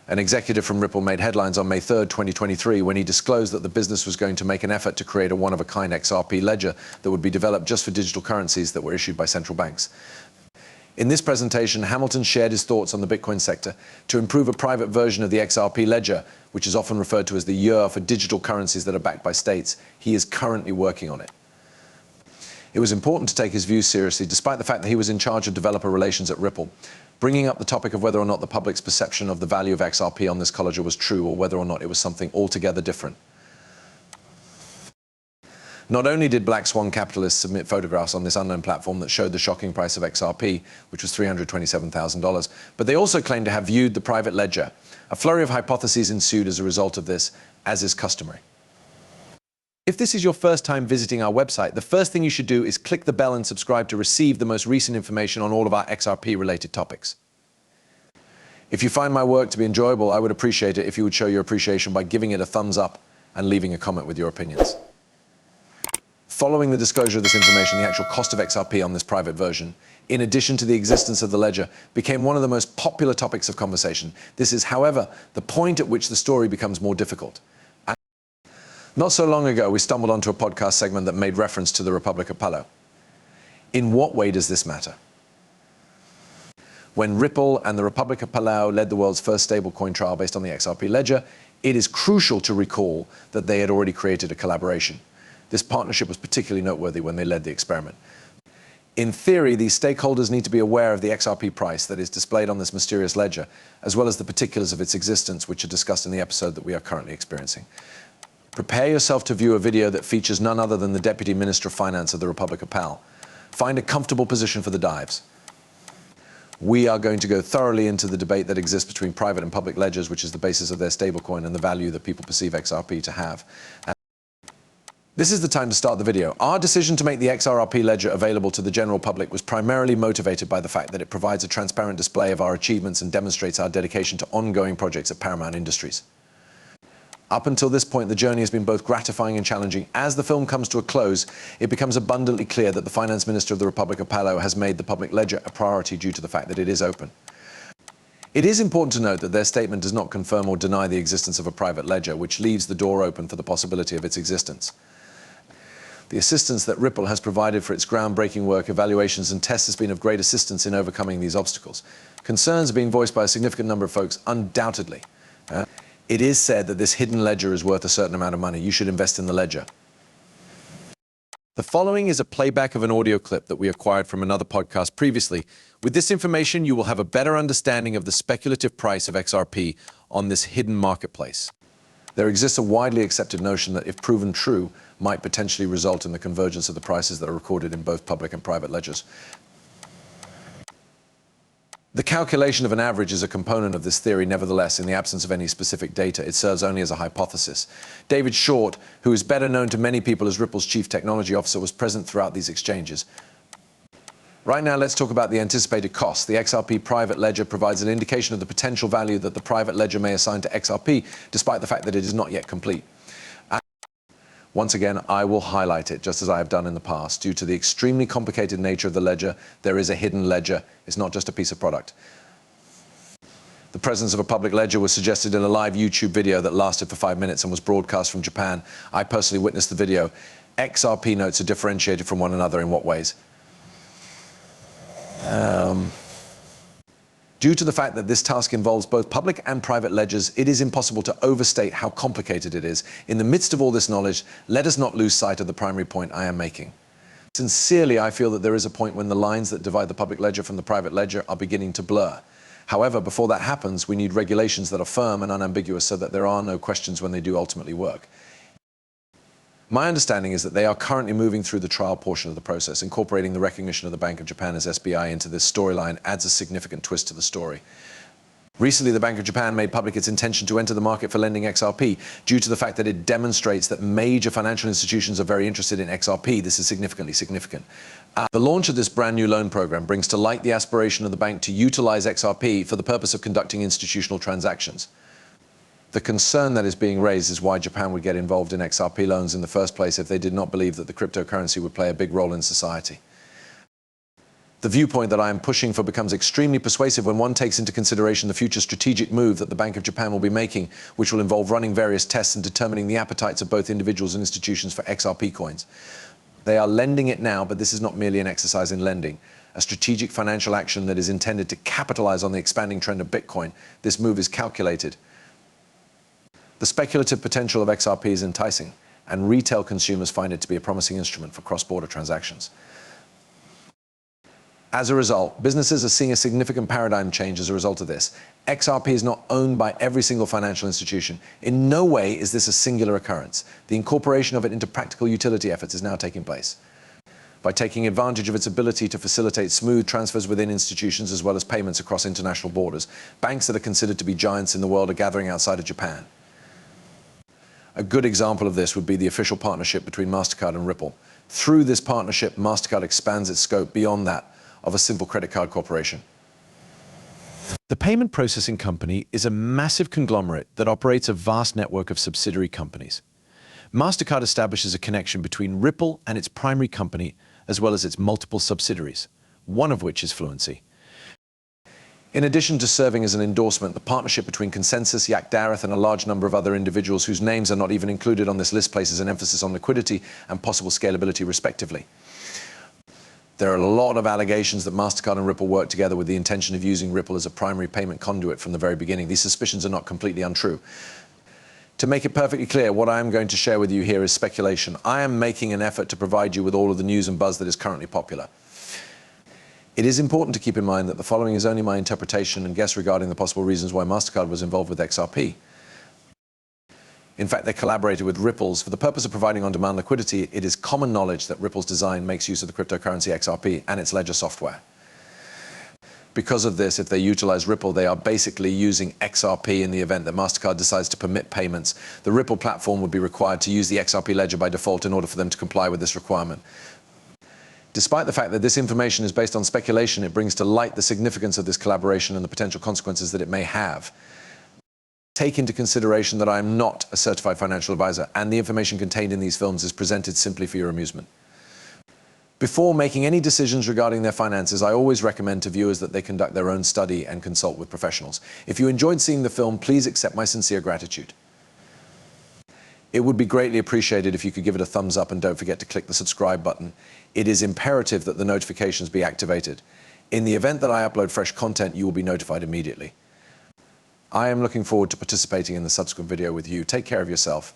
An executive from Ripple made headlines on May 3rd, 2023, when he disclosed that the business was going to make an effort to create a one-of-a-kind XRP ledger that would be developed just for digital currencies that were issued by central banks. In this presentation, Hamilton shared his thoughts on the Bitcoin sector to improve a private version of the XRP ledger, which is often referred to as the year for digital currencies that are backed by states. He is currently working on it. It was important to take his views seriously, despite the fact that he was in charge of developer relations at Ripple, bringing up the topic of whether or not the public's perception of the value of XRP on this ledger was true, or whether or not it was something altogether different. Not only did Black Swan capitalists submit photographs on this unknown platform that showed the shocking price of XRP, which was $327,000, but they also claimed to have viewed the private ledger. A flurry of hypotheses ensued as a result of this, as is customary. If this is your first time visiting our website, the first thing you should do is click the bell and subscribe to receive the most recent information on all of our XRP-related topics. If you find my work to be enjoyable, I would appreciate it if you would show your appreciation by giving it a thumbs up and leaving a comment with your opinions. Following the disclosure of this information, the actual cost of XRP on this private version, in addition to the existence of the ledger, became one of the most popular topics of conversation. This is, however, the point at which the story becomes more difficult. Not so long ago, we stumbled onto a podcast segment that made reference to the Republic of Palau. In what way does this matter? When Ripple and the Republic of Palau led the world's first stablecoin trial based on the XRP ledger, it is crucial to recall that they had already created a collaboration. This partnership was particularly noteworthy when they led the experiment. In theory, these stakeholders need to be aware of the XRP price that is displayed on this mysterious ledger, as well as the particulars of its existence, which are discussed in the episode that we are currently experiencing. Prepare yourself to view a video that features none other than the Deputy Minister of Finance of the Republic of Palau. Find a comfortable position for the dives. We are going to go thoroughly into the debate that exists between private and public ledgers, which is the basis of their stablecoin and the value that people perceive XRP to have. This is the time to start the video. Our decision to make the XRP ledger available to the general public was primarily motivated by the fact that it provides a transparent display of our achievements and demonstrates our dedication to ongoing projects at Paramount Industries. Up until this point, the journey has been both gratifying and challenging. As the film comes to a close, it becomes abundantly clear that the Finance Minister of the Republic of Palau has made the public ledger a priority due to the fact that it is open. It is important to note that their statement does not confirm or deny the existence of a private ledger, which leaves the door open for the possibility of its existence. The assistance that Ripple has provided for its groundbreaking work, evaluations and tests has been of great assistance in overcoming these obstacles. Concerns are being voiced by a significant number of folks, undoubtedly. It is said that this hidden ledger is worth a certain amount of money. You should invest in the ledger. The following is a playback of an audio clip that we acquired from another podcast previously. With this information, you will have a better understanding of the speculative price of XRP on this hidden marketplace. There exists a widely accepted notion that, if proven true, might potentially result in the convergence of the prices that are recorded in both public and private ledgers. The calculation of an average is a component of this theory. Nevertheless, in the absence of any specific data, it serves only as a hypothesis. David Short, who is better known to many people as Ripple's chief technology officer, was present throughout these exchanges. Right now, let's talk about the anticipated cost. The XRP private ledger provides an indication of the potential value that the private ledger may assign to XRP, despite the fact that it is not yet complete. Once again, I will highlight it, just as I have done in the past. Due to the extremely complicated nature of the ledger, there is a hidden ledger. It's not just a piece of product. The presence of a public ledger was suggested in a live YouTube video that lasted for 5 minutes and was broadcast from Japan. I personally witnessed the video. XRP notes are differentiated from one another in what ways? Due to the fact that this task involves both public and private ledgers, it is impossible to overstate how complicated it is. In the midst of all this knowledge, let us not lose sight of the primary point I am making. Sincerely, I feel that there is a point when the lines that divide the public ledger from the private ledger are beginning to blur. However, before that happens, we need regulations that are firm and unambiguous so that there are no questions when they do ultimately work. My understanding is that they are currently moving through the trial portion of the process. Incorporating the recognition of the Bank of Japan as SBI into this storyline adds a significant twist to the story. Recently, the Bank of Japan made public its intention to enter the market for lending XRP. Due to the fact that it demonstrates that major financial institutions are very interested in XRP, this is significantly significant. The launch of this brand new loan program brings to light the aspiration of the bank to utilize XRP for the purpose of conducting institutional transactions. The concern that is being raised is why Japan would get involved in XRP loans in the first place if they did not believe that the cryptocurrency would play a big role in society. The viewpoint that I am pushing for becomes extremely persuasive when one takes into consideration the future strategic move that the Bank of Japan will be making, which will involve running various tests and determining the appetites of both individuals and institutions for XRP coins. They are lending it now, but this is not merely an exercise in lending. A strategic financial action that is intended to capitalize on the expanding trend of Bitcoin. This move is calculated. The speculative potential of XRP is enticing, and retail consumers find it to be a promising instrument for cross-border transactions. As a result, businesses are seeing a significant paradigm change as a result of this. XRP is not owned by every single financial institution. In no way is this a singular occurrence. The incorporation of it into practical utility efforts is now taking place. By taking advantage of its ability to facilitate smooth transfers within institutions as well as payments across international borders, banks that are considered to be giants in the world are gathering outside of Japan. A good example of this would be the official partnership between MasterCard and Ripple. Through this partnership, MasterCard expands its scope beyond that of a simple credit card corporation. The payment processing company is a massive conglomerate that operates a vast network of subsidiary companies. MasterCard establishes a connection between Ripple and its primary company, as well as its multiple subsidiaries, one of which is Fluency. In addition to serving as an endorsement, the partnership between Consensus, Yak Dareth, and a large number of other individuals whose names are not even included on this list places an emphasis on liquidity and possible scalability, respectively. There are a lot of allegations that MasterCard and Ripple work together with the intention of using Ripple as a primary payment conduit from the very beginning. These suspicions are not completely untrue. To make it perfectly clear, what I am going to share with you here is speculation. I am making an effort to provide you with all of the news and buzz that is currently popular. It is important to keep in mind that the following is only my interpretation and guess regarding the possible reasons why MasterCard was involved with XRP. In fact, they collaborated with Ripple's for the purpose of providing on-demand liquidity. It is common knowledge that Ripple's design makes use of the cryptocurrency XRP and its ledger software. Because of this, if they utilize Ripple, they are basically using XRP in the event that MasterCard decides to permit payments. The Ripple platform would be required to use the XRP ledger by default in order for them to comply with this requirement. Despite the fact that this information is based on speculation, it brings to light the significance of this collaboration and the potential consequences that it may have. Take into consideration that I am not a certified financial advisor, and the information contained in these films is presented simply for your amusement. Before making any decisions regarding their finances, I always recommend to viewers that they conduct their own study and consult with professionals. If you enjoyed seeing the film, please accept my sincere gratitude. It would be greatly appreciated if you could give it a thumbs up and don't forget to click the subscribe button. It is imperative that the notifications be activated. In the event that I upload fresh content, you will be notified immediately. I am looking forward to participating in the subsequent video with you. Take care of yourself.